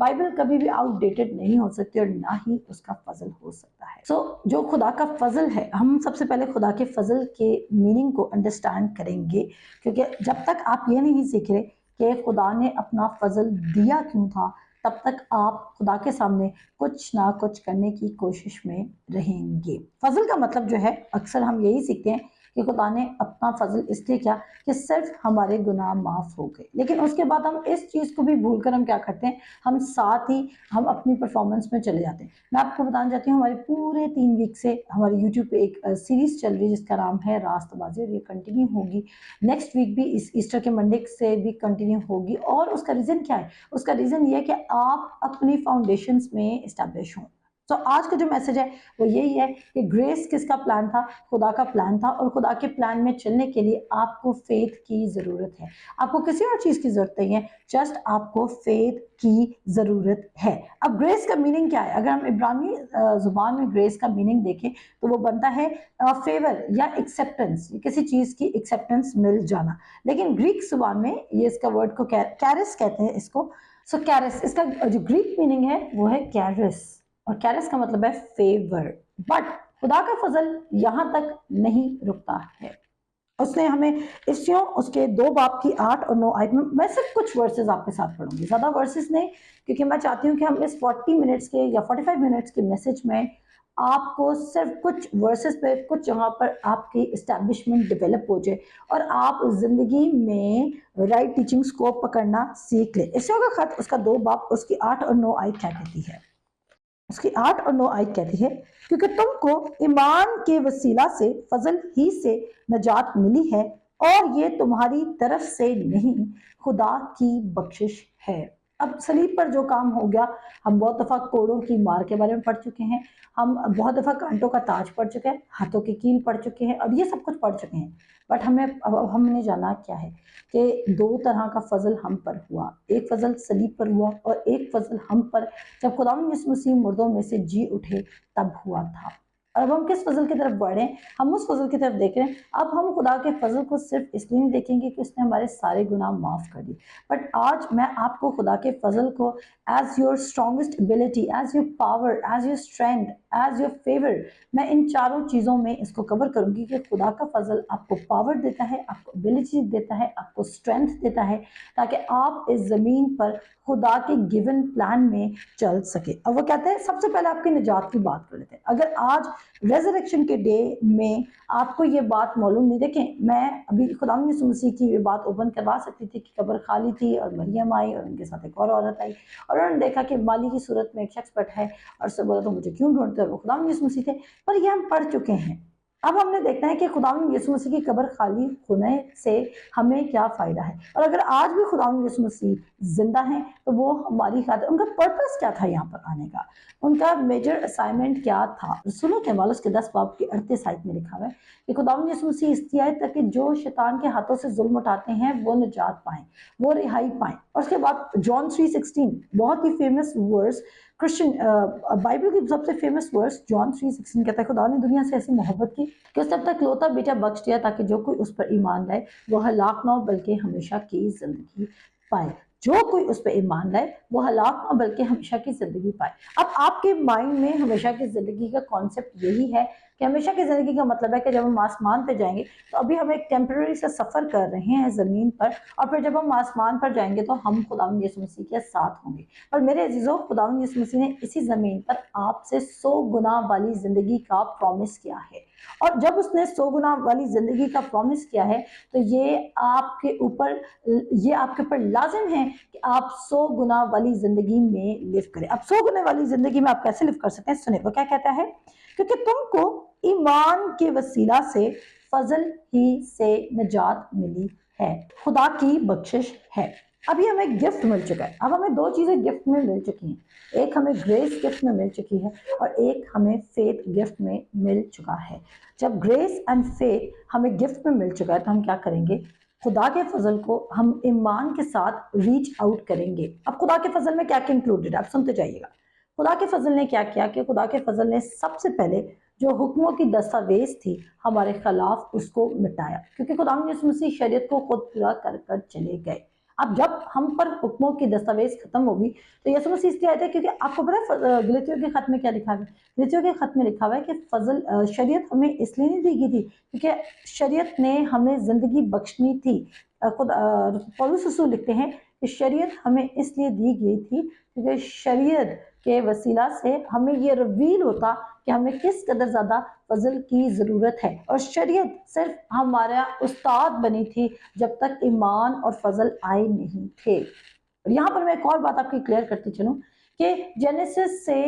Bible کبھی بھی out dated نہیں ہو سکتی اور نہ ہی اس کا فضل ہو سکتا ہے. سو جو خدا کا فضل ہے، ہم سب سے پہلے خدا کے فضل کے میننگ کو انڈرسٹینڈ کریں گے، کیونکہ جب تک آپ یہ نہیں سیکھ رہے کہ خدا نے اپنا فضل دیا کیوں تھا، تب تک آپ خدا کے سامنے کچھ نہ کچھ کرنے کی کوشش میں رہیں گے. فضل کا مطلب جو ہے، اکثر ہم یہی سیکھتے ہیں کہ خدا نے اپنا فضل اس لیے کیا کہ صرف ہمارے گناہ معاف ہو گئے، لیکن اس کے بعد ہم اس چیز کو بھی بھول کر ہم کیا کرتے ہیں، ہم ساتھ ہی ہم اپنی پرفارمنس میں چلے جاتے ہیں. میں آپ کو بتانا چاہتی ہوں، ہمارے پورے 3 ویک سے ہمارے یوٹیوب پہ ایک سیریز چل رہی ہے جس کا نام ہے راست بازی، اور یہ کنٹینیو ہوگی نیکسٹ ویک بھی، اس ایسٹر کے منڈے سے بھی کنٹینیو ہوگی. اور اس کا ریزن کیا ہے؟ اس کا ریزن یہ ہے کہ آپ اپنی فاؤنڈیشنز میں اسٹیبلش ہوں. تو آج کا جو میسج ہے وہ یہی ہے کہ گریس کس کا پلان تھا؟ خدا کا پلان تھا، اور خدا کے پلان میں چلنے کے لیے آپ کو فیتھ کی ضرورت ہے. آپ کو کسی اور چیز کی ضرورت نہیں ہے، جسٹ آپ کو فیتھ کی ضرورت ہے. اب گریس کا میننگ کیا ہے؟ اگر ہم عبرانی زبان میں گریس کا میننگ دیکھیں تو وہ بنتا ہے فیور یا ایکسیپٹنس، کسی چیز کی ایکسیپٹنس مل جانا. لیکن گریک زبان میں یہ اس کا ورڈ کو کیرس کہتے ہیں اس کو. سو کیرس، اس کا جو گریک میننگ ہے وہ ہے کیرس، اور کیرس کا مطلب ہے فیور. بٹ خدا کا فضل یہاں تک نہیں رکتا ہے. اس نے ہمیں اس کے 2 باب کی 8 اور 9 آیت میں صرف کچھ ورسز آپ کے ساتھ پڑھوں گی، زیادہ ورسز نہیں، کیونکہ میں چاہتی ہوں کہ ہم اس 40 منٹس کے یا 45 منٹس کے میسج میں آپ کو صرف کچھ ورسز پہ، کچھ جگہ پر آپ کی اسٹیبلشمنٹ ڈیولپ ہو جائے اور آپ زندگی میں رائٹ ٹیچنگز کو پکڑنا سیکھ لیں. اس کا خط، اس کا 2 باب، اس کی 8 اور 9 آیت کیا کہتی ہے؟ اس کی 8 اور 9 آیت کہتی ہے، کیونکہ تم کو ایمان کے وسیلہ سے فضل ہی سے نجات ملی ہے، اور یہ تمہاری طرف سے نہیں، خدا کی بخشش ہے. اب صلیب پر جو کام ہو گیا، ہم بہت دفعہ کوڑوں کی مار کے بارے میں پڑھ چکے ہیں، ہم بہت دفعہ کانٹوں کا تاج پڑھ چکے ہیں، ہاتھوں کی کیل پڑھ چکے ہیں، اور یہ سب کچھ پڑھ چکے ہیں. بٹ ہم نے جانا کیا ہے کہ 2 طرح کا فضل ہم پر ہوا. ایک فضل صلیب پر ہوا، اور ایک فضل ہم پر جب خداوند یسوع مسیح مردوں میں سے جی اٹھے تب ہوا تھا. اور اب ہم کس فضل کی طرف بڑھ رہے ہیں؟ ہم اس فضل کی طرف دیکھ رہے ہیں. اب ہم خدا کے فضل کو صرف اس لیے نہیں دیکھیں گے کہ اس نے ہمارے سارے گناہ معاف کر دی، بٹ آج میں آپ کو خدا کے فضل کو as your strongest ability, as your power, as your strength, as your favour, میں ان چاروں چیزوں میں اس کو کور کروں گی کہ خدا کا فضل آپ کو پاور دیتا ہے، آپ کو ابیلٹی دیتا ہے، آپ کو اسٹرینتھ دیتا ہے، تاکہ آپ اس زمین پر خدا کے گیون پلان میں چل سکے. اور وہ کہتے ہیں سب سے پہلے آپ کی نجات کی بات کر لیتے ہیں. اگر آج ریزریکشن کے ڈے میں آپ کو یہ بات معلوم نہیں، دیکھیں میں ابھی خداوند یسوع مسیح کی یہ بات اوپن کروا سکتی تھی کہ قبر خالی تھی اور مریم آئی اور ان کے ساتھ ایک اور عورت آئی، اور انہوں نے دیکھا کہ مالی کی صورت میں ایک شخص بیٹھا ہے، اور سے بولا تو مجھے کیوں ڈھونڈتے ہو؟ وہ خداوند یسوع مسیح تھے. پر یہ ہم پڑھ چکے ہیں. اب ہم نے دیکھنا ہے کہ خداوند یسوع مسیح کی قبر خالی ہونے سے ہمیں کیا فائدہ ہے، اور اگر آج بھی خداوند یسوع مسیح زندہ ہیں تو وہ ہماری خاطر، ان کا پرپس کیا تھا یہاں پر آنے کا، ان کا میجر اسائنمنٹ کیا تھا؟ رسولوں کے اعمال اس کے 10 باب کی 38 آیت میں لکھا ہوا ہے کہ خداوند یسوع مسیح اس لیے آئے تاکہ جو شیطان کے ہاتھوں سے ظلم اٹھاتے ہیں وہ نجات پائیں، وہ رہائی پائیں. اور اس کے بعد جان 3:16 بہت ہی فیمس ورس، کرسچن بائبل کی سب سے فیمس ورس جان 3:16 کہتا ہے خدا نے دنیا سے ایسی محبت کی کہ اس نے تک لوتا بیٹا بخش دیا تاکہ جو کوئی اس پر ایمان لائے وہ ہلاک نہ ہو بلکہ ہمیشہ کی زندگی پائے. جو کوئی اس پہ ایمان لائے وہ ہلاک نہ بلکہ ہمیشہ کی زندگی پائے. اب آپ کے مائنڈ میں ہمیشہ کی زندگی کا کانسیپٹ یہی ہے کہ ہمیشہ کی زندگی کا مطلب ہے کہ جب ہم آسمان پہ جائیں گے تو ابھی ہم ایک ٹیمپرری سے سفر کر رہے ہیں زمین پر، اور پھر جب ہم آسمان پر جائیں گے تو ہم خداوند یسوع مسیح کے ساتھ ہوں گے. اور میرے عزیزو، خداوند یسوع مسیح نے اسی زمین پر آپ سے 100 گنا والی زندگی کا پرومس کیا ہے، اور جب اس نے 100 گنا والی زندگی کا پرومس کیا ہے تو یہ آپ کے اوپر لازم ہے کہ آپ 100 گنا والی زندگی میں لیو کریں. اب 100 گنا والی زندگی میں آپ کیسے لیو کر سکتے ہیں؟ سنیں وہ کیا کہتا ہے، کیونکہ تم کو ایمان کے وسیلہ سے فضل ہی سے نجات ملی ہے، خدا کی بخشش ہے. ابھی ہمیں گفٹ مل چکا ہے. اب ہمیں 2 چیزیں گفٹ میں مل چکی ہیں، ایک ہمیں گریس گفٹ میں مل چکی ہے اور ایک ہمیں فیتھ گفٹ میں مل چکا ہے. جب گریس اینڈ فیتھ ہمیں گفٹ میں مل چکا ہے تو ہم کیا کریں گے؟ خدا کے فضل کو ہم ایمان کے ساتھ ریچ آؤٹ کریں گے. اب خدا کے فضل میں کیا کیا انکلوڈڈ ہے آپ سنتے جائیے گا. خدا کے فضل نے کیا کیا کہ خدا کے فضل نے سب سے پہلے جو حکموں کی دستاویز تھی ہمارے خلاف اس کو مٹایا، کیونکہ خداوند یسوع مسیح شریعت کو خود پورا کر کر چلے گئے. اب جب ہم پر حکموں کی دستاویز ختم ہوگی تو یسوع مسیح اس لیے آئے تھے، کیونکہ آپ کو پتا ہے غلطیوں کے خط میں کیا لکھا ہے؟ غلطیوں کے خط میں لکھا ہوا ہے کہ فضل شریعت ہمیں اس لیے نہیں دی گئی تھی کیونکہ شریعت نے ہمیں زندگی بخشنی تھی۔ خود پولس رسول لکھتے ہیں کہ شریعت ہمیں اس لیے دی گئی تھی کیونکہ شریعت کے وسیلہ سے ہمیں یہ ریویل ہوتا کہ ہمیں کس قدر زیادہ فضل کی ضرورت ہے، اور شریعت صرف ہمارا استاد بنی تھی جب تک ایمان اور فضل آئے نہیں تھے۔ اور یہاں پر میں ایک اور بات آپ کی کلیئر کرتی چلوں کہ جینیسس سے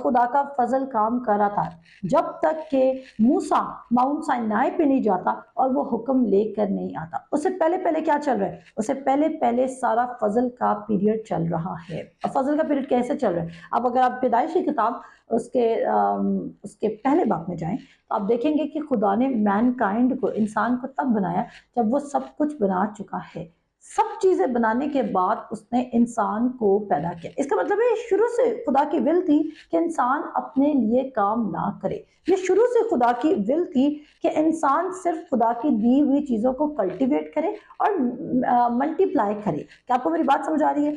خدا کا فضل کام کر رہا تھا جب تک کہ موسیٰ ماؤنٹ سائنائی پہ نہیں جاتا اور وہ حکم لے کر نہیں آتا۔ اس سے پہلے پہلے کیا چل رہا ہے؟ اس سے پہلے پہلے سارا فضل کا پیریڈ چل رہا ہے۔ اور فضل کا پیریڈ کیسے چل رہا ہے؟ اب اگر آپ پیدائش کی کتاب اس کے پہلے باب میں جائیں تو آپ دیکھیں گے کہ خدا نے مین کائنڈ کو، انسان کو تب بنایا جب وہ سب کچھ بنا چکا ہے۔ سب چیزیں بنانے کے بعد اس نے انسان کو پیدا کیا۔ اس کا مطلب ہے شروع سے خدا کی ول تھی کہ انسان اپنے لیے کام نہ کرے۔ یہ شروع سے خدا کی ول تھی کہ انسان صرف خدا کی دی ہوئی چیزوں کو کلٹیویٹ کرے اور ملٹیپلائی کرے۔ کیا آپ کو میری بات سمجھ آ رہی ہے؟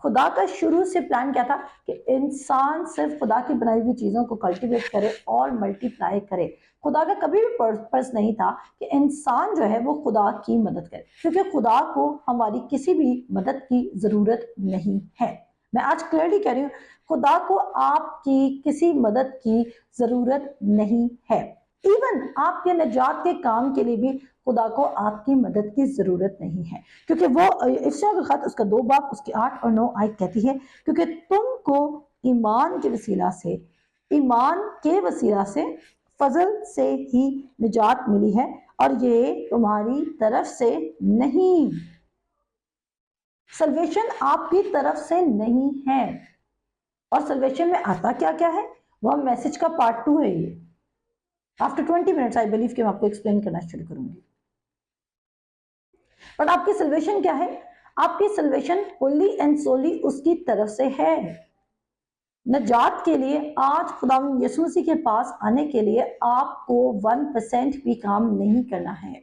خدا کا شروع سے پلان کیا تھا کہ انسان صرف خدا کی بنائی ہوئی چیزوں کو کلٹیویٹ کرے اور ملٹیپلائی کرے۔ خدا کا کبھی بھی پرپس نہیں تھا کہ انسان جو ہے وہ خدا کی مدد کرے، کیونکہ خدا کو ہماری کسی بھی مدد کی ضرورت نہیں ہے۔ میں آج کلیئرلی کہہ رہی ہوں، خدا کو آپ کی کسی مدد کی ضرورت نہیں ہے۔ ایون آپ کے نجات کے کام کے لیے بھی خدا کو آپ کی مدد کی ضرورت نہیں ہے، کیونکہ وہ افسیوں کا خط اس کا 2 باب اس کی 8 اور 9 آیت کہتی ہے کیونکہ تم کو ایمان کے وسیلہ سے فضل سے ہی نجات ملی ہے، اور یہ تمہاری طرف سے نہیں، سلویشن آپ کی طرف سے نہیں ہے۔ اور سلویشن میں آتا کیا کیا ہے؟ وہ میسج کا پارٹ 2 ہے۔ یہ after 20 minutes I believe کہ میں آپ کو ایکسپلین کرنا شروع کروں گی۔ بٹ آپ کی سلویشن کیا ہے؟ آپ کی سلویشن fully and solely اس کی طرف سے ہے۔ نجات کے لیے آج خدا یسوع مسیح کے پاس آنے کے لیے آپ کو 1% بھی کام نہیں کرنا ہے۔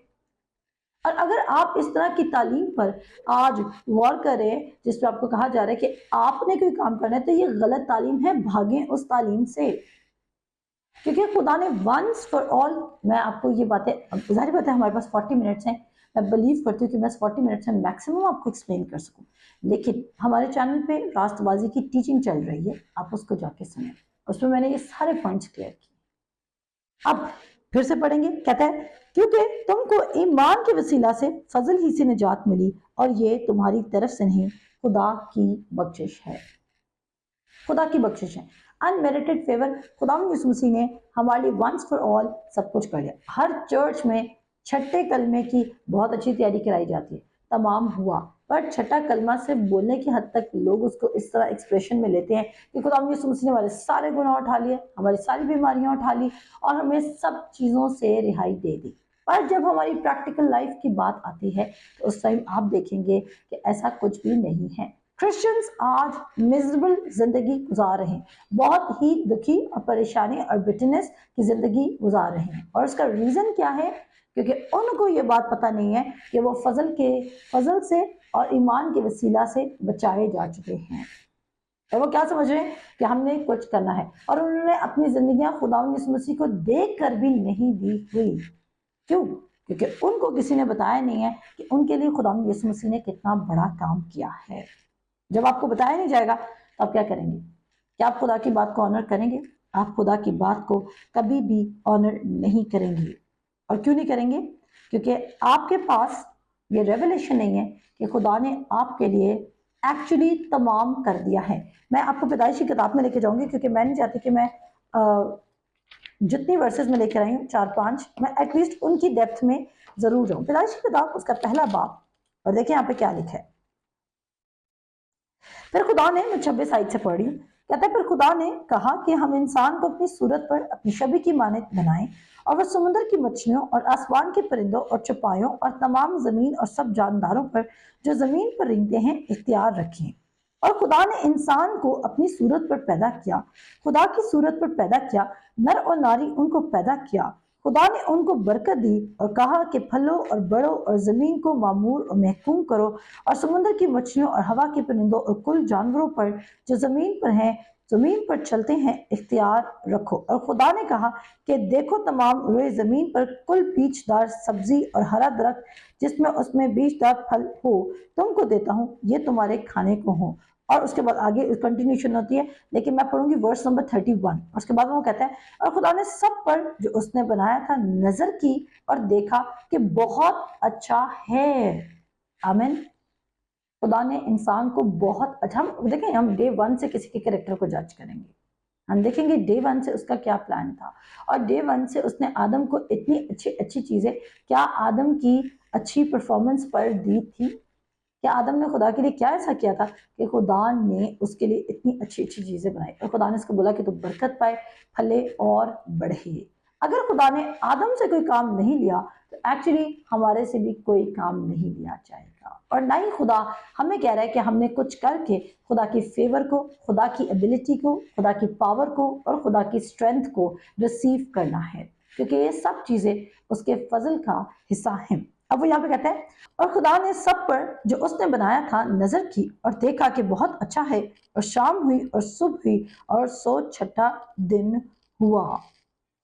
اور اگر آپ اس طرح کی تعلیم پر آج غور کریں جس پہ آپ کو کہا جا رہا ہے کہ آپ نے کوئی کام کرنا ہے، تو یہ غلط تعلیم ہے، بھاگیں اس تعلیم سے۔ کیونکہ خدا نے ونس فار آل، میں آپ کو یہ باتیں، ظاہر بات ہے ہمارے پاس 40 منٹس ہیں، میں بلیو کرتی ہوں کہ میں 40 منٹس میں میکسیمم آپ کو ایکسپلین کر سکوں، لیکن ہمارے چینل پہ راست بازی کی ٹیچنگ چل رہی ہے، آپ اس کو جا کے سنیں، اس میں میں نے یہ سارے پوائنٹس کلیئر کیے۔ اب پھر سے پڑھیں گے، کہتا ہے کیونکہ تم کو ایمان کے وسیلہ سے فضل ہی سے نجات ملی، اور یہ تمہاری طرف سے نہیں، خدا کی بخشش ہے۔ خدا کی بخشش ہے، انمیریٹڈ فیور۔ خدا یسوع مسیح نے ہمارے لیے ونس فار آل سب کچھ کر لیا۔ ہر چرچ میں چھٹے کلمے کی بہت اچھی تیاری کرائی جاتی ہے، تمام ہوا، پر چھٹا کلمہ سے بولنے کی حد تک لوگ اس کو اس طرح ایکسپریشن میں لیتے ہیں کہ خدا یسوع مسیح نے ہمارے سارے گناہ اٹھا لیے، ہماری ساری بیماریاں اٹھا لی اور ہمیں سب چیزوں سے رہائی دے دی۔ پر جب ہماری پریکٹیکل لائف کی بات آتی ہے تو اس ٹائم آپ دیکھیں گے کہ ایسا کچھ بھی نہیں ہے۔ کرسچنز آج میزربل زندگی گزار رہے ہیں، بہت ہی دکھی اور پریشانی اور بٹنس کی زندگی گزار رہے ہیں، اور اس کا ریزن کیا ہے؟ کیونکہ ان کو یہ بات پتہ نہیں ہے کہ وہ فضل سے اور ایمان کے وسیلہ سے بچائے جا چکے ہیں، اور وہ کیا سمجھ رہے ہیں کہ ہم نے کچھ کرنا ہے، اور انہوں نے اپنی زندگیاں خدا یسوع مسیح کو دیکھ کر بھی نہیں دی ہوئی۔ کیوں؟ کیونکہ ان کو کسی نے بتایا نہیں ہے کہ ان کے لیے خدا یسوع مسیح نے کتنا بڑا کام کیا ہے۔ جب آپ کو بتایا نہیں جائے گا تو آپ کیا کریں گے؟ کیا آپ خدا کی بات کو آنر کریں گے؟ آپ خدا کی بات کو کبھی بھی آنر نہیں کریں گے۔ اور کیوں نہیں کریں گے؟ کیونکہ آپ کے پاس یہ ریولیشن نہیں ہے کہ خدا نے آپ کے لیے ایکچولی تمام کر دیا ہے۔ میں آپ کو پیدائشی کتاب میں لے کے جاؤں گی، کیونکہ میں نہیں چاہتی کہ میں جتنی ورسز میں لے کے آئی ہوں 4-5، میں ایٹ لیسٹ ان کی ڈیپتھ میں ضرور جاؤں۔ پیدائشی کتاب اس کا پہلا باب، اور دیکھیں یہاں پہ کیا لکھا ہے۔ پھر خدا نے، میں 26 آیت سے پڑھ رہی ہوں، کہتا ہے پھر خدا نے کہا کہ ہم انسان کو اپنی صورت پر اپنی شبیہ کی مانند بنائیں، اور وہ سمندر کی مچھلیوں اور آسمان کے پرندوں اور چوپایوں اور تمام زمین اور سب جانداروں پر جو زمین پر رینگتے ہیں اختیار رکھیں۔ اور خدا نے انسان کو اپنی صورت پر پیدا کیا، خدا کی صورت پر پیدا کیا، نر اور ناری ان کو پیدا کیا۔ خدا نے ان کو برکت دی اور کہا کہ پھلو اور بڑھو اور زمین کو معمور اور محکوم کرو اور سمندر کی مچھلیوں اور ہوا کے پرندوں اور کل جانوروں پر جو زمین پر ہیں زمین پر چلتے ہیں اختیار رکھو۔ اور خدا نے کہا کہ دیکھو تمام روئے زمین پر کل بیج دار سبزی اور ہرا درخت جس میں اس میں بیج دار پھل ہو تم کو دیتا ہوں، یہ تمہارے کھانے کو ہوں۔ اور اس کے بعد آگے کنٹینیوشن ہوتی ہے، لیکن میں پڑھوں گی ورس نمبر 31۔ اس کے بعد وہ کہتا ہے اور خدا نے سب پر جو اس نے بنایا تھا نظر کی اور دیکھا کہ بہت اچھا ہے۔ آمین۔ خدا نے انسان کو بہت اچھا، ہم دیکھیں ہم ڈے 1 سے کسی کے کریکٹر کو جج کریں گے، ہم دیکھیں گے ڈے 1 سے اس کا کیا پلان تھا، اور ڈے 1 سے اس نے آدم کو اتنی اچھی چیزیں، کیا آدم کی اچھی پرفارمنس پر دی تھی؟ کیا آدم نے خدا کے لیے کیا ایسا کیا تھا کہ خدا نے اس کے لیے اتنی اچھی چیزیں بنائی، اور خدا نے اس کو بولا کہ تو برکت پائے، پھلے اور بڑھے۔ اگر خدا نے آدم سے کوئی کام نہیں لیا تو ایکچولی ہمارے سے بھی کوئی کام نہیں لیا جائے گا، اور نہ ہی خدا ہمیں کہہ رہا ہے کہ ہم نے کچھ کر کے خدا کی فیور کو، خدا کی ایبلٹی کو، خدا کی پاور کو اور خدا کی اسٹرینتھ کو ریسیو کرنا ہے، کیونکہ یہ سب چیزیں اس کے فضل کا حصہ ہیں۔ اب وہ یہاں پہ کہتے ہیں اور خدا نے سب پر جو اس نے بنایا تھا نظر کی اور دیکھا کہ بہت اچھا ہے، اور شام ہوئی اور صبح ہوئی اور سو چھٹا دن ہوا۔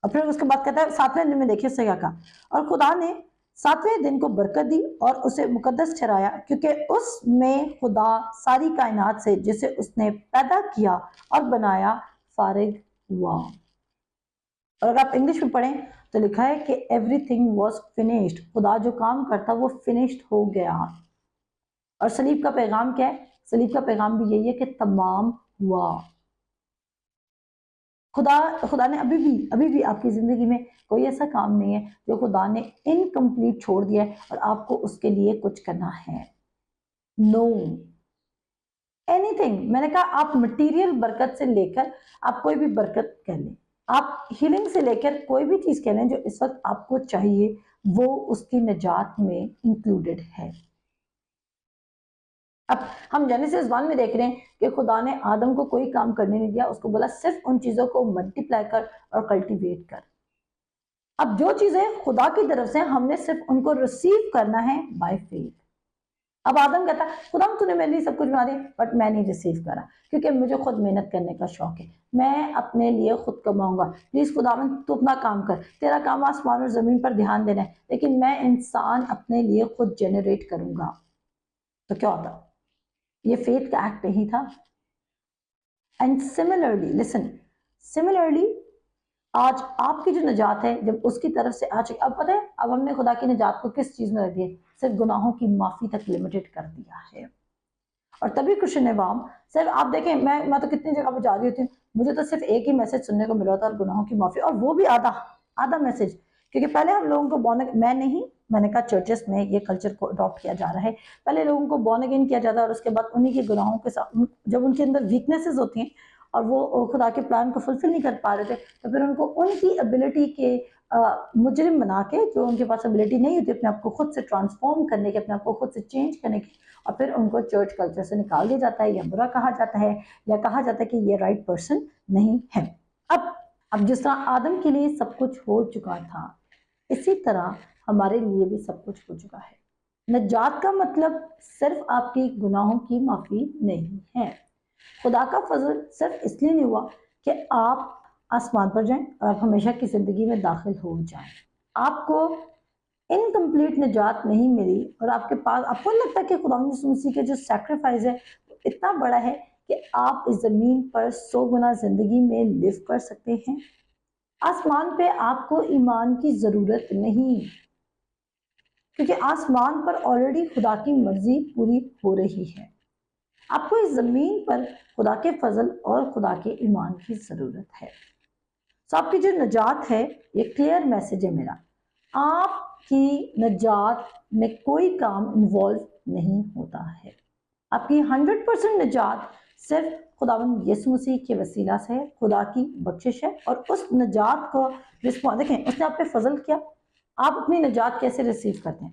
اور پھر اس کے بعد کہتا ہے 7ویں دن میں دیکھیں اس سے کیا کہا، اور خدا نے 7ویں دن کو برکت دی اور اسے مقدس ٹھہرایا، کیونکہ اس میں خدا ساری کائنات سے جسے اس نے پیدا کیا اور بنایا فارغ ہوا۔ اور اگر آپ انگلش میں پڑھیں تو لکھا ہے کہ ایوری تھنگ واز فنشڈ، خدا جو کام کرتا وہ فنشڈ ہو گیا۔ اور صلیب کا پیغام کیا ہے؟ صلیب کا پیغام بھی یہی ہے کہ تمام ہوا۔ خدا نے ابھی بھی آپ کی زندگی میں کوئی ایسا کام نہیں ہے جو خدا نے انکمپلیٹ چھوڑ دیا ہے اور آپ کو اس کے لیے کچھ کرنا ہے۔ نو اینی تھنگ، میں نے کہا آپ مٹیریل برکت سے لے کر آپ کوئی بھی برکت کہہ لیں، آپ ہیلنگ سے لے کر کوئی بھی چیز کہہ لیں جو اس وقت آپ کو چاہیے، وہ اس کی نجات میں انکلوڈڈ ہے۔ اب ہم جینیسس 1 میں دیکھ رہے ہیں کہ خدا نے آدم کو کوئی کام کرنے نہیں دیا، اس کو بولا صرف ان چیزوں کو ملٹیپلائی کر اور کلٹیویٹ کر۔ اب جو چیزیں خدا کی طرف سے ہم نے صرف ان کو ریسیو کرنا ہے بائی فیتھ۔ اب آدم کہتا ہے خدا تو نے میرے لیے سب کچھ بنا دیا، بٹ میں نہیں ریسیو کرا کیونکہ مجھے خود محنت کرنے کا شوق ہے، میں اپنے لیے خود کماؤں گا، پلیز خداوند تو اپنا کام کر، تیرا کام آسمان اور زمین پر دھیان دینا ہے، لیکن میں انسان اپنے لیے خود جنریٹ کروں گا۔ تو کیا ہوتا؟ یہ فیتھ کا ایکٹ نہیں تھا۔ اینڈ سملرلی لسن، سملرلی آج آپ کی جو نجات ہے جب اس کی طرف سے آج اب پتہ ہے اب ہم نے خدا کی نجات کو کس چیز میں رکھ دیا؟ صرف گناہوں کی معافی تک لمیٹڈ کر دیا ہے۔ اور تبھی کرسچن عوام صرف آپ دیکھیں، میں تو کتنی جگہ پہ جا رہی ہوتی ہوں، مجھے تو صرف ایک ہی میسج سننے کو ملا ہوتا ہے گناہوں کی معافی، اور وہ بھی آدھا میسج، کیونکہ پہلے ہم لوگوں کو میں نے کہا چرچز میں یہ کلچر کو اڈاپٹ کیا جا رہا ہے، پہلے لوگوں کو بورن اگین کیا جاتا ہے اور اس کے بعد انہی کے گناہوں کے ساتھ جب ان کے اندر ویکنیسز ہوتی ہیں اور وہ خدا کے پلان کو فلفل نہیں کر پا رہے تھے تو پھر ان کو ان کی ایبلٹی کے مجرم بنا کے، جو ان کے پاس ایبلٹی نہیں ہوتی اپنے آپ کو خود سے ٹرانسفارم کرنے کے، اپنے آپ کو خود سے چینج کرنے کی، اور پھر ان کو چرچ کلچر سے نکال دیا جاتا ہے یا برا کہا جاتا ہے یا کہا جاتا ہے کہ یہ رائٹ پرسن نہیں ہے۔ اب جس طرح آدم کے لیے سب کچھ ہو چکا تھا، اسی طرح ہمارے لیے بھی سب کچھ ہو چکا ہے۔ نجات کا مطلب صرف آپ کی گناہوں کی معافی نہیں ہے۔ خدا کا فضل صرف اس لیے نہیں ہوا کہ آپ آسمان پر جائیں اور آپ ہمیشہ کی زندگی میں داخل ہو جائیں، آپ کو انکمپلیٹ نجات نہیں ملی، اور آپ کے پاس آپ کو لگتا ہے کہ خدا یسوع مسیح کے جو سیکریفائس ہے اتنا بڑا ہے کہ آپ اس زمین پر 100 گنا زندگی میں لیو کر سکتے ہیں۔ آسمان پہ آپ کو ایمان کی ضرورت نہیں، کیونکہ آسمان پر آلریڈی خدا کی مرضی پوری ہو رہی ہے۔ آپ کو اس زمین پر خدا کے فضل اور خدا کے ایمان کی ضرورت ہے۔ آپ کی جو نجات ہے، یہ کلیئر میسج ہے میرا، آپ کی نجات میں کوئی کام انوالو نہیں ہوتا ہے۔ آپ کی 100% نجات صرف خداوند یسوع مسیح کے وسیلہ سے ہے، خدا کی بخشش ہے، اور اس نجات کو دیکھیں اس نے آپ پہ فضل کیا، آپ اپنی نجات کیسے ریسیو کرتے ہیں؟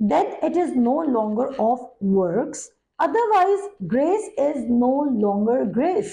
then it is no longer of works, otherwise grace is no longer grace।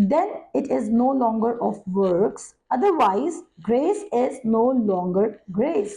then it is no longer of works, otherwise grace is no longer grace।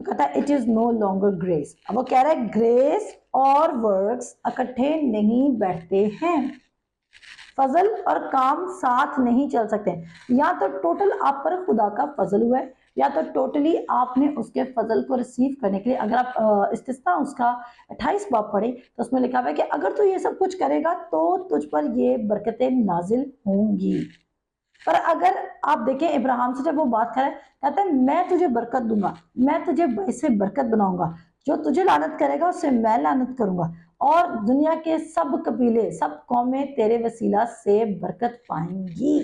تو کہتا ہے it is no longer grace. اب وہ کہہ رہا ہے grease اور works اکٹھے نہیں بیٹھتے ہیں، فضل اور کام ساتھ نہیں چل سکتے. یا تو ٹوٹل آپ پر خدا کا فضل ہوا ہے، یا تو ٹوٹلی آپ نے اس کے فضل کو ریسیو کرنے کے لیے، اگر آپ استثناء اس کا 28 باب پڑھیں تو اس میں لکھا ہوا ہے کہ اگر تو یہ سب کچھ کرے گا تو تجھ پر یہ برکتیں نازل ہوں گی. پر اگر آپ دیکھیں ابراہیم سے جب وہ بات کرے، کہتا ہے میں تجھے برکت دوں گا، میں تجھے باعث برکت بناؤں گا، جو تجھے لعنت کرے گا اس سے میں لعنت کروں گا، اور دنیا کے سب قبیلے سب قومیں تیرے وسیلہ سے برکت پائیں گی.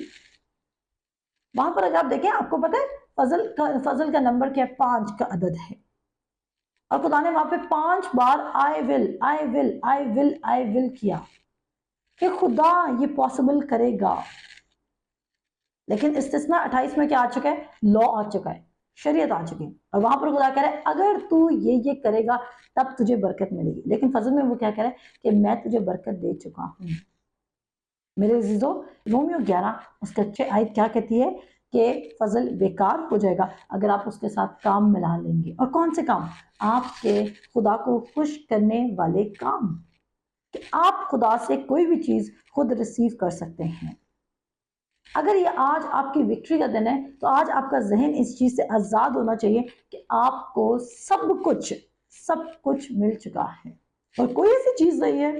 وہاں پر اگر آپ دیکھیں آپ کو پتہ ہے فضل کا نمبر کیا ہے؟ 5 کا عدد ہے، اور خدا نے وہاں پہ 5 بار I will کیا کہ خدا یہ پاسبل کرے گا. لیکن استثناء 28 میں کیا آ چکا ہے؟ لا آ چکا ہے، شریعت آ چکی ہے، اور وہاں پر خدا کہہ رہا ہے اگر تو یہ کرے گا تب تجھے برکت ملے گی. لیکن فضل میں وہ کیا کہہ رہا ہے کہ میں تجھے برکت دے چکا ہوں. میرے عزیزو، رومیو 11 اس کا 6 آیت کیا کہتی ہے کہ فضل بیکار ہو جائے گا اگر آپ اس کے ساتھ کام ملا لیں گے. اور کون سے کام؟ آپ کے خدا کو خوش کرنے والے کام، کہ آپ خدا سے کوئی بھی چیز خود ریسیو کر سکتے ہیں. اگر یہ آج آپ کی وکٹری کا دن ہے تو آج آپ کا ذہن اس چیز سے آزاد ہونا چاہیے کہ آپ کو سب کچھ مل چکا ہے، اور کوئی ایسی چیز نہیں ہے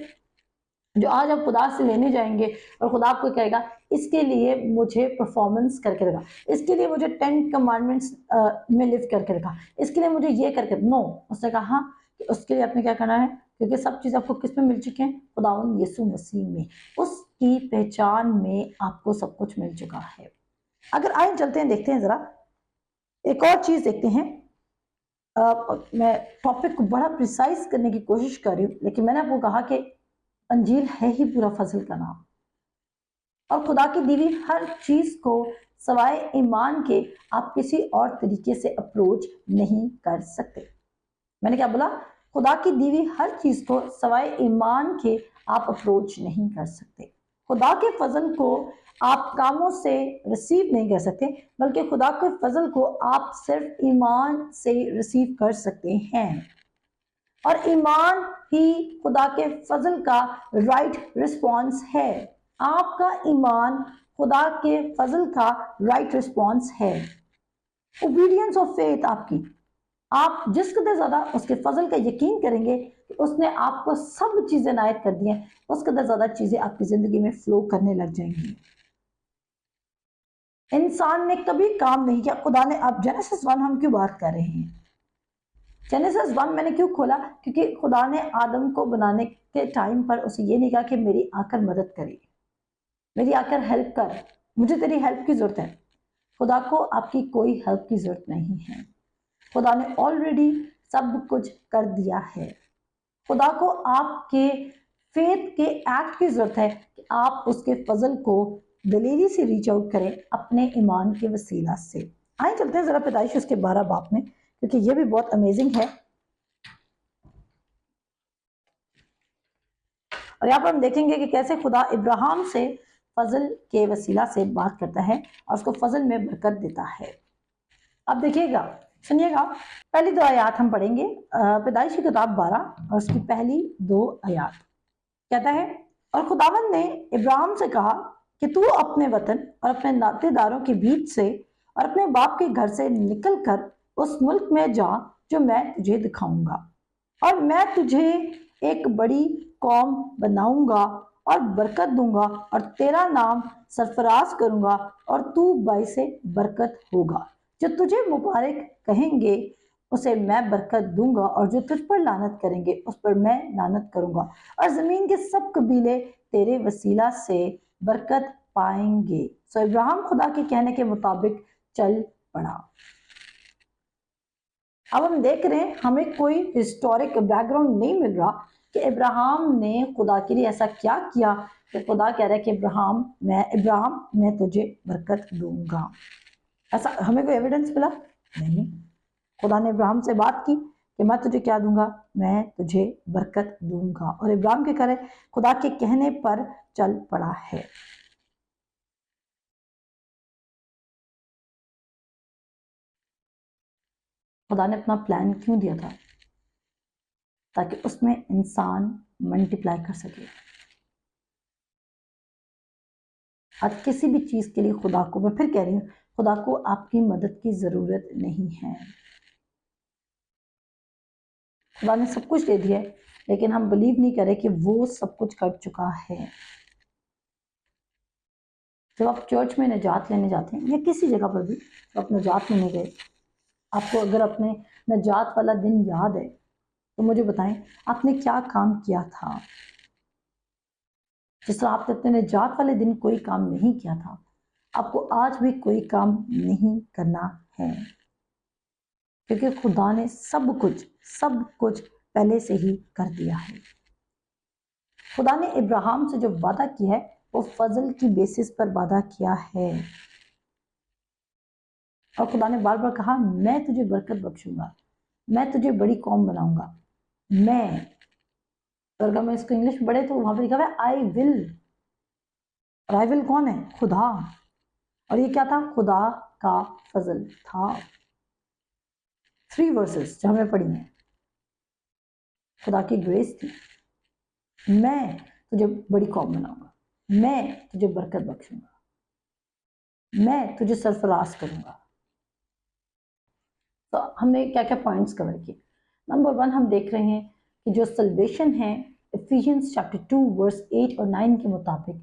جو آج آپ خدا سے لینے جائیں گے اور خدا آپ کو کہے گا اس کے لیے مجھے پرفارمنس کر کے رکھا، اس کے لیے مجھے 10 کمانڈمنٹس میں لفٹ کر کے رکھا، اس کے لیے مجھے یہ کر کے. نو، اس نے کہا کہ اس کے لیے آپ نے کیا کرنا ہے، کیونکہ سب چیز آپ کو کس میں مل چکے ہیں؟ خداوند یسوع مسیح میں، اس کی پہچان میں آپ کو سب کچھ مل چکا ہے. اگر آئیں چلتے ہیں دیکھتے ہیں ذرا ایک اور چیز دیکھتے ہیں. میں ٹاپک کو بڑا پریسائز کرنے کی کوشش کر رہی ہوں، لیکن میں نے آپ کو کہا کہ انجیل ہے ہی پورا فضل کا نام، اور خدا کی دی ہوئی ہر چیز کو سوائے ایمان کے آپ کسی اور طریقے سے اپروچ نہیں کر سکتے. میں نے کیا بولا؟ خدا کی دی ہوئی ہر چیز کو سوائے ایمان کے آپ اپروچ نہیں کر سکتے. خدا کے فضل کو آپ کاموں سے ریسیو نہیں کر سکتے، بلکہ خدا کے فضل کو آپ صرف ایمان سے ریسیو کر سکتے ہیں. اور ایمان ہی خدا کے فضل کا رائٹ رسپانس ہے. آپ کا ایمان خدا کے فضل کا رائٹ رسپانس ہے. اوبیڈینس آف فیتھ آپ جس قدر زیادہ اس کے فضل کا یقین کریں گے کہ اس نے آپ کو سب چیزیں عنایت کر دی ہیں، اس قدر زیادہ چیزیں آپ کی زندگی میں فلو کرنے لگ جائیں گی. انسان نے کبھی کام نہیں کیا. خدا نے، اب جینیسس 1 ہم کیوں بات کر رہے ہیں؟ جینیسس 1 میں نے کیوں کھولا؟ کیونکہ خدا نے آدم کو بنانے کے ٹائم پر اسے یہ نہیں کہا کہ میری آ کر مدد کرے، میری آ کر ہیلپ کر، مجھے تیری ہیلپ کی ضرورت ہے. خدا کو آپ کی کوئی ہیلپ کی ضرورت نہیں ہے. خدا نے آلریڈی سب کچھ کر دیا ہے. خدا کو آپ کے فیتھ کے ایکٹ کی ضرورت ہے کہ آپ اس کے فضل کو دلیری سے ریچ آؤٹ کریں اپنے ایمان کے وسیلہ سے. آئیں چلتے ہیں ذرا پیدائش اس کے 12 باب میں، کیونکہ یہ بھی بہت امیزنگ ہے. اور یہاں پر ہم دیکھیں گے کہ کیسے خدا ابراہیم سے فضل کے وسیلہ سے بات کرتا ہے اور اس کو فضل میں برکت دیتا ہے. اب دیکھیے گا، سنیے گا، پہلی 2 آیات ہم پڑھیں گے. پیدائش کی کتاب 12 اور اس کی پہلی 2 آیات کہتا ہے، اور خداوند نے ابراہیم سے کہا کہ تو اپنے وطن اور اپنے ناطے داروں کے بیچ سے اور اپنے باپ کے گھر سے نکل کر اس ملک میں جا جو میں تجھے دکھاؤں گا، اور میں تجھے ایک بڑی قوم بناؤں گا اور برکت دوں گا اور تیرا نام سرفراز کروں گا، اور تو باعث برکت ہوگا. جو تجھے مبارک کہیں گے اسے میں برکت دوں گا، اور جو تجھ پر لعنت کریں گے اس پر میں لعنت کروں گا، اور زمین کے سب قبیلے تیرے وسیلہ سے برکت پائیں گے. سو ابراہیم خدا کے کہنے کے مطابق چل پڑا. اب ہم دیکھ رہے ہیں ہمیں کوئی ہسٹورک بیک گراؤنڈ نہیں مل رہا کہ ابراہیم نے خدا کے لیے ایسا کیا کیا کہ خدا کہہ رہا ہے کہ ابراہیم میں تجھے برکت دوں گا. ایسا ہمیں کوئی ایویڈنس ملا نہیں. خدا نے ابراہیم سے بات کی کہ میں تجھے کیا دوں گا؟ میں تجھے برکت دوں گا. اور ابراہیم کے کرے خدا کے کہنے پر چل پڑا ہے. خدا نے اپنا پلان کیوں دیا تھا؟ تاکہ اس میں انسان ملٹیپلائی کر سکے. آج کسی بھی چیز کے لیے خدا کو، میں پھر کہہ رہی ہوں، خدا کو آپ کی مدد کی ضرورت نہیں ہے. خدا نے سب کچھ دے دیا ہے، لیکن ہم بلیو نہیں کرے کہ وہ سب کچھ کر چکا ہے. جب آپ چرچ میں نجات لینے جاتے ہیں یا کسی جگہ پر بھی جب آپ نجات لینے گئے، آپ کو اگر اپنے نجات والا دن یاد ہے تو مجھے بتائیں آپ نے کیا کام کیا تھا. جس طرح آپ نے اپنے نجات والے دن کوئی کام نہیں کیا تھا، آپ کو آج بھی کوئی کام نہیں کرنا ہے، کیونکہ خدا نے سب کچھ پہلے سے ہی کر دیا ہے. خدا نے ابراہیم سے جو وعدہ کیا ہے وہ فضل کی بیسس پر وعدہ کیا ہے، اور خدا نے بار بار کہا میں تجھے برکت بخشوں گا، میں تجھے بڑی قوم بناؤں گا. میں اگر میں اس کو انگلش میں پڑھے تو وہاں پہ لکھا ہوا ہے آئی ول. اور آئی ول کون ہے؟ خدا. اور یہ کیا تھا؟ خدا کا فضل تھا. 3 ورسز جو ہم نے پڑھی ہیں، خدا کی گریس تھی. میں تجھے بڑی قوم بناؤں گا، میں تجھے برکت بخشوں گا، میں تجھے سرفراز کروں گا. تو ہم نے کیا کیا پوائنٹس کور کیے؟ نمبر 1 ہم دیکھ رہے ہیں کہ جو سلویشن ہے ایفیشینز چیپٹر 2 ورس 8 اور 9 کے مطابق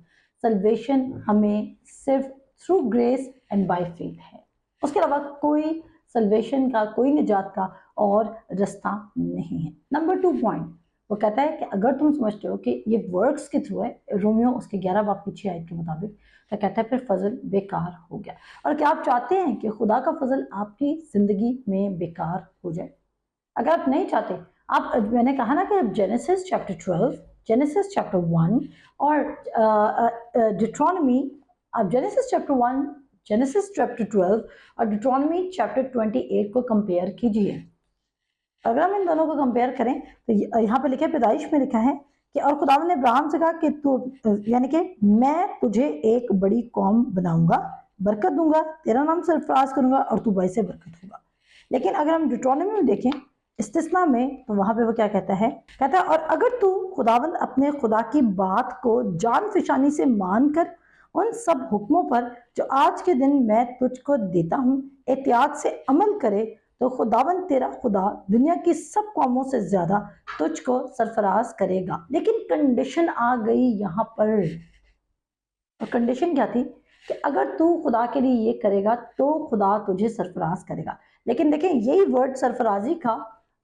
سلویشن ہمیں صرف through grace and by faith ہے. اس کے علاوہ کوئی سلویشن کا، کوئی نجات کا اور رستہ نہیں ہے. نمبر 2 پوائنٹ وہ کہتا ہے کہ اگر تم سمجھتے ہو کہ یہ ورکس کے تھرو ہے، رومیو اس کے 11 باب کی 6 آیت کے مطابق، تو کہتا ہے پھر فضل بیکار ہو گیا. اور کیا آپ چاہتے ہیں کہ خدا کا فضل آپ کی زندگی میں بیکار ہو جائے؟ اگر آپ نہیں چاہتے، آپ، میں نے کہا نا کہ جینیسس چیپٹر 12، جینیسس چیپٹر 1 اور ڈیٹرونمی، آپ جینیسس چیپٹر 1، جینیسس چیپٹر 12 اور ڈیٹرونمی چیپٹر 28 کو کمپیئر کیجئے. اگر ہم ان دونوں کو کمپیئر کریں تو یہاں پہ لکھا ہے، پیدائش میں لکھا ہے کہ اور خدا نے ابراہیم سے کہا کہ تو، یعنی کہ میں تجھے ایک بڑی قوم بناؤں گا، برکت دوں گا، تیرا نام سرفراز کروں گا اور تو باعث برکت ہوگا. لیکن اگر ہم ڈیٹرونمی میں دیکھیں استثناء میں، تو وہاں پہ وہ کیا کہتا ہے اور اگر تو خداوند اپنے خدا کی بات کو جان فشانی سے مان کر ان سب حکموں پر جو آج کے دن میں تجھ کو دیتا ہوں احتیاط سے عمل کرے، تو خداوند تیرا خدا دنیا کی سب قوموں سے زیادہ تجھ کو سرفراز کرے گا. لیکن کنڈیشن آ گئی یہاں پر، اور کنڈیشن کیا تھی کہ اگر تو خدا کے لیے یہ کرے گا تو خدا تجھے سرفراز کرے گا. لیکن دیکھیں یہی ورڈ سرفرازی کا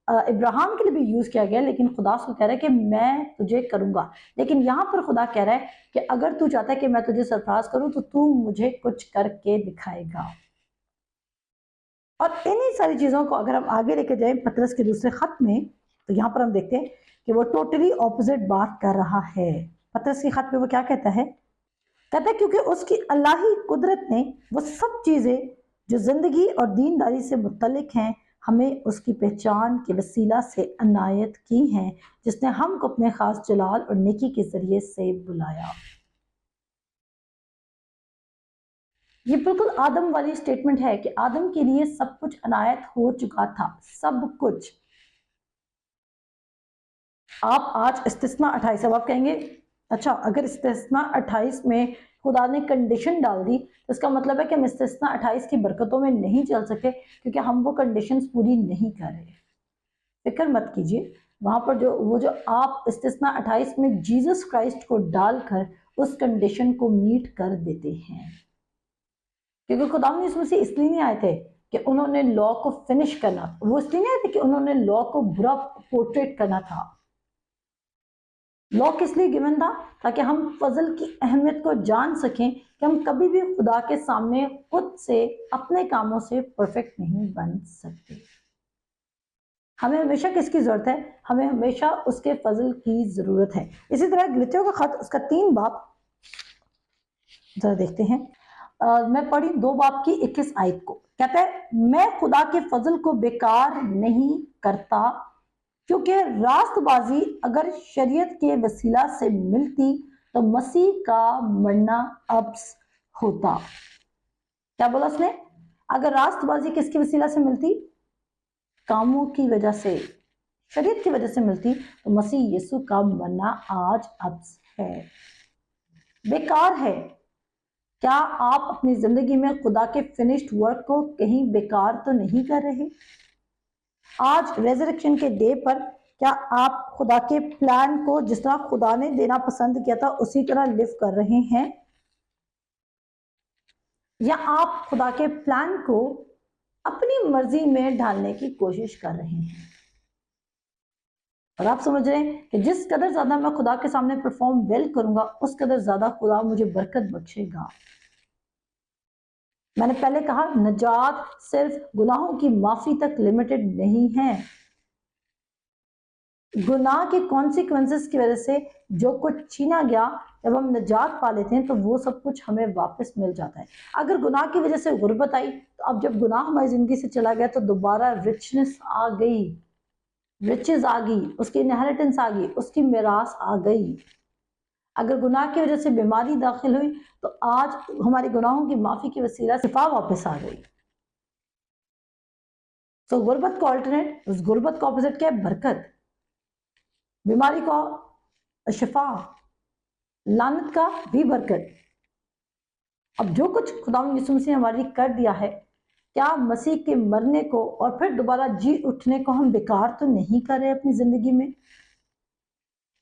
ابراہیم کے لیے بھی یوز کیا گیا، لیکن خدا اس کو کہہ رہا ہے کہ میں تجھے کروں گا. لیکن یہاں پر خدا کہہ رہا ہے کہ اگر تو چاہتا ہے کہ میں تجھے سرفراز کروں تو مجھے کچھ کر کے دکھائے گا. اور انہی ساری چیزوں کو اگر ہم آگے لے کے جائیں پطرس کے دوسرے خط میں، تو یہاں پر ہم دیکھتے ہیں کہ وہ ٹوٹلی اپوزٹ بات کر رہا ہے. پطرس کے خط میں وہ کیا کہتا ہے؟ کہتا ہے کیونکہ اس کی الہی قدرت نے وہ سب چیزیں جو زندگی اور دینداری سے متعلق ہیں ہمیں اس کی پہچان کے وسیلہ سے عنایت کی ہیں، جس نے ہم کو اپنے خاص جلال اور نیکی کے ذریعے سے بلایا. یہ بالکل آدم والی سٹیٹمنٹ ہے کہ آدم کے لیے سب کچھ عنایت ہو چکا تھا، سب کچھ. آپ آج استثناء 28، اب آپ کہیں گے اچھا اگر استثناء 28 میں خدا نے کنڈیشن ڈال دی تو اس کا مطلب ہے کہ ہم استثناء 28 کی برکتوں میں نہیں چل سکتے کیونکہ ہم وہ کنڈیشنز پوری نہیں کر رہے. فکر مت کیجئے، وہاں پر جو آپ استثناء 28 میں جیزس کرائسٹ کو ڈال کر اس کنڈیشن کو میٹ کر دیتے ہیں. کیونکہ خدا نے اس لیے نہیں آئے تھے کہ انہوں نے لا کو فنش کرنا، وہ اس لیے نہیں آئے تھے کہ انہوں نے لا کو برا پورٹریٹ کرنا تھا. لا کس لیے گیون تھا؟ تاکہ ہم فضل کی اہمیت کو جان سکیں کہ ہم کبھی بھی خدا کے سامنے خود سے اپنے کاموں سے پرفیکٹ نہیں بن سکتے. ہمیں ہمیشہ کس کی ضرورت ہے؟ ہمیں ہمیشہ اس کے فضل کی ضرورت ہے. اسی طرح گلتیوں کا خط اس کا 3 باب ذرا دیکھتے ہیں. میں پڑھی 2 باب کی 21 آیت کو. کہتا ہے میں خدا کے فضل کو بیکار نہیں کرتا، کیونکہ راست بازی اگر شریعت کے وسیلہ سے ملتی تو مسیح کا مرنا ابس ہوتا. کیا بولا اس نے؟ اگر راست بازی کس کے وسیلہ سے ملتی؟ کاموں کی وجہ سے، شریعت کی وجہ سے ملتی تو مسیح یسوع کا مرنا آج ابس ہے، بیکار ہے۔ کیا آپ اپنی زندگی میں خدا کے فنشڈ ورک کو کہیں بیکار تو نہیں کر رہے؟ آج ریزریکشن کے ڈے پر کیا آپ خدا کے پلان کو جس طرح خدا نے دینا پسند کیا تھا اسی طرح لیو کر رہے ہیں، یا آپ خدا کے پلان کو اپنی مرضی میں ڈھالنے کی کوشش کر رہے ہیں؟ اور آپ سمجھ رہے ہیں کہ جس قدر زیادہ میں خدا کے سامنے پرفارم ویل کروں گا اس قدر زیادہ خدا مجھے برکت بخشے گا۔ میں نے پہلے کہا نجات صرف گناہوں کی معافی تک لمیٹڈ نہیں ہے، گناہ کے کانسیکوینسز کی وجہ سے جو کچھ چھینا گیا جب ہم نجات پا لیتے ہیں تو وہ سب کچھ ہمیں واپس مل جاتا ہے۔ اگر گناہ کی وجہ سے غربت آئی تو اب جب گناہ ہماری زندگی سے چلا گیا تو دوبارہ رچنس آ گئی، رچز آ گئی، اس کی انہیریٹنس آ گئی، اس کی میراث آ گئی۔ اگر گناہ کی وجہ سے بیماری داخل ہوئی تو آج ہمارے گناہوں کی معافی کی وسیلہ شفا واپس آ گئی۔ تو غربت کا آلٹرنیٹ، اس غربت کا اپوزٹ کیا ہے؟ برکت، بیماری کا شفا، لعنت کا بھی برکت۔ اب جو کچھ خدا یسوع مسیح نے ہمارے لیے کر دیا ہے، کیا مسیح کے مرنے کو اور پھر دوبارہ جی اٹھنے کو ہم بیکار تو نہیں کر رہے اپنی زندگی میں؟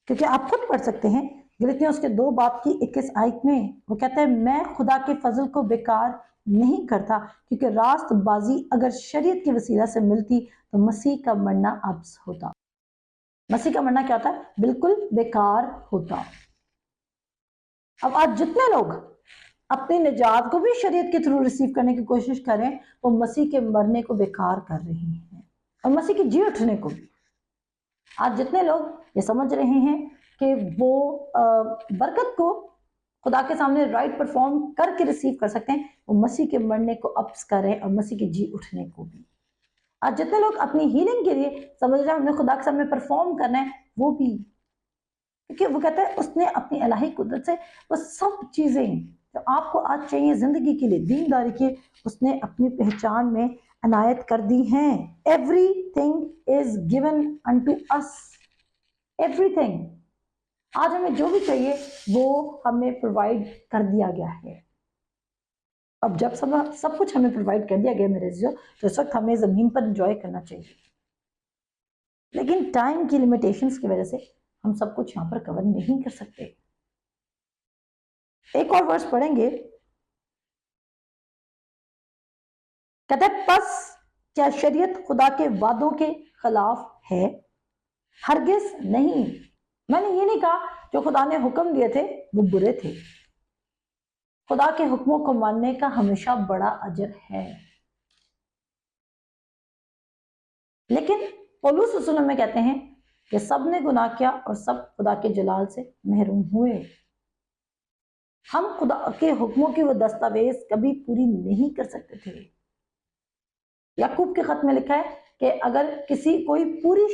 کیونکہ آپ خود پڑھ سکتے ہیں غلطیوں اس کے 2 باب کی 21 آیت میں، وہ کہتا ہے میں خدا کے فضل کو بیکار نہیں کرتا، کیونکہ راست بازی اگر شریعت کی وسیلہ سے ملتی تو مسیح کا مرنا ابس ہوتا۔ مسیح کا مرنا کیا ہوتا ہے؟ بالکل بیکار ہوتا۔ اب آج جتنے لوگ اپنی نجات کو بھی شریعت کے تھرو ریسیو کرنے کی کوشش کریں وہ مسیح کے مرنے کو بیکار کر رہے ہیں اور مسیح کے جی اٹھنے کو بھی۔ آج جتنے لوگ یہ سمجھ رہے ہیں کہ وہ برکت کو خدا کے سامنے رائٹ پرفارم کر کے ریسیو کر سکتے ہیں، وہ مسیح کے مرنے کو اپس کریں اور مسیح کے جی اٹھنے کو بھی۔ آج جتنے لوگ اپنی ہیلنگ کے لیے سمجھ رہے ہیں ہم نے خدا کے سامنے پرفارم کرنا ہے، وہ بھی، کیونکہ وہ کہتا ہے اس نے اپنی الہی قدرت سے وہ سب چیزیں جو آپ کو آج چاہیے زندگی کے لیے دینداری کے، اس نے اپنی پہچان میں عنایت کر دی ہیں۔ Everything is given unto us. Everything. آج ہمیں جو بھی چاہیے وہ ہمیں پرووائڈ کر دیا گیا ہے۔ اب جب سب کچھ ہمیں پرووائڈ کر دیا گیا میرے عزیزو تو اس وقت ہمیں زمین پر انجوائے کرنا چاہیے، لیکن ٹائم کی لیمیٹیشنز کی وجہ سے ہم سب کچھ یہاں پر کور نہیں کر سکتے۔ ایک اور ورس پڑھیں گے، کہتا ہے پس کیا شریعت خدا کے وعدوں کے خلاف ہے؟ ہرگز نہیں۔ میں نے یہ نہیں کہا جو خدا نے حکم دیے تھے وہ برے تھے، خدا کے حکموں کو ماننے کا ہمیشہ بڑا اجر ہے، لیکن پولس رسول میں کہتے ہیں کہ سب نے گناہ کیا اور سب خدا کے جلال سے محروم ہوئے۔ ہم خدا کے حکموں کی وہ دستاویز کبھی پوری نہیں کر سکتے تھے۔ یعقوب کے خط میں لکھا ہے کہ اگر کوئی پوری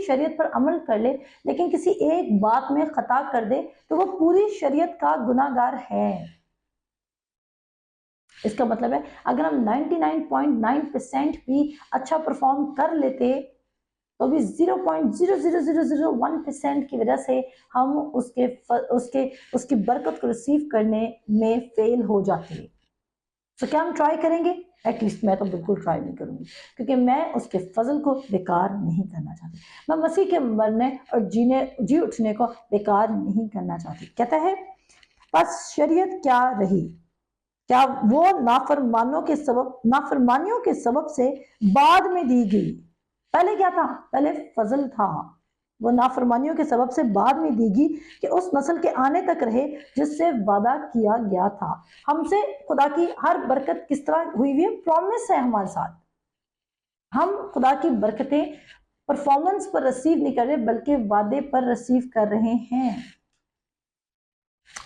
شریعت پر عمل کر لے لیکن کسی ایک بات میں خطا کر دے تو وہ پوری شریعت کا گناہ گار ہے۔ اس کا مطلب ہے اگر ہم 99.9% بھی اچھا پرفارم کر لیتے تو بھی 0.00001% کی وجہ سے ہم اس کی برکت کو ریسیو کرنے میں فیل ہو جاتے ہیں۔ تو کیا ہم ٹرائی کریں گے؟ ایٹ لیسٹ میں تو بالکل ٹرائی نہیں کروں گی، کیونکہ میں اس کے فضل کو بیکار نہیں کرنا چاہتی، میں مسیح کے مرنے اور جی اٹھنے کو بیکار نہیں کرنا چاہتی۔ کہتا ہے پس شریعت کیا رہی؟ کیا وہ نافرمانیوں کے سبب سے بعد میں دی گئی؟ پہلے کیا تھا؟ پہلے فضل تھا، وہ نافرمانیوں کے سبب سے بعد میں دی گئی کہ اس نسل کے آنے تک رہے جس سے وعدہ کیا گیا تھا۔ ہم سے خدا کی ہر برکت کس طرح ہوئی ہوئی ہے؟ پرومس ہے ہمارے ساتھ۔ ہم خدا کی برکتیں پرفارمنس پر ریسیو نہیں کر رہے بلکہ وعدے پر ریسیو کر رہے ہیں۔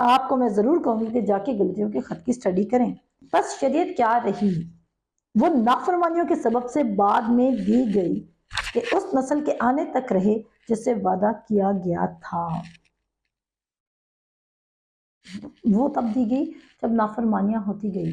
آپ کو میں ضرور کہوں گی کہ جا کے غلطیوں کے خط کی سٹڈی کریں۔ بس شریعت کیا رہی؟ وہ نافرمانیوں کے سبب سے بعد میں دی گئی کہ اس نسل کے آنے تک رہے جس سے وعدہ کیا گیا تھا۔ وہ تب دی گئی جب نافرمانیاں ہوتی گئی۔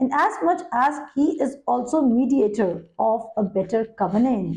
in as much as he is also mediator of a better covenant.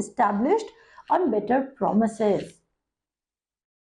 established on better promises.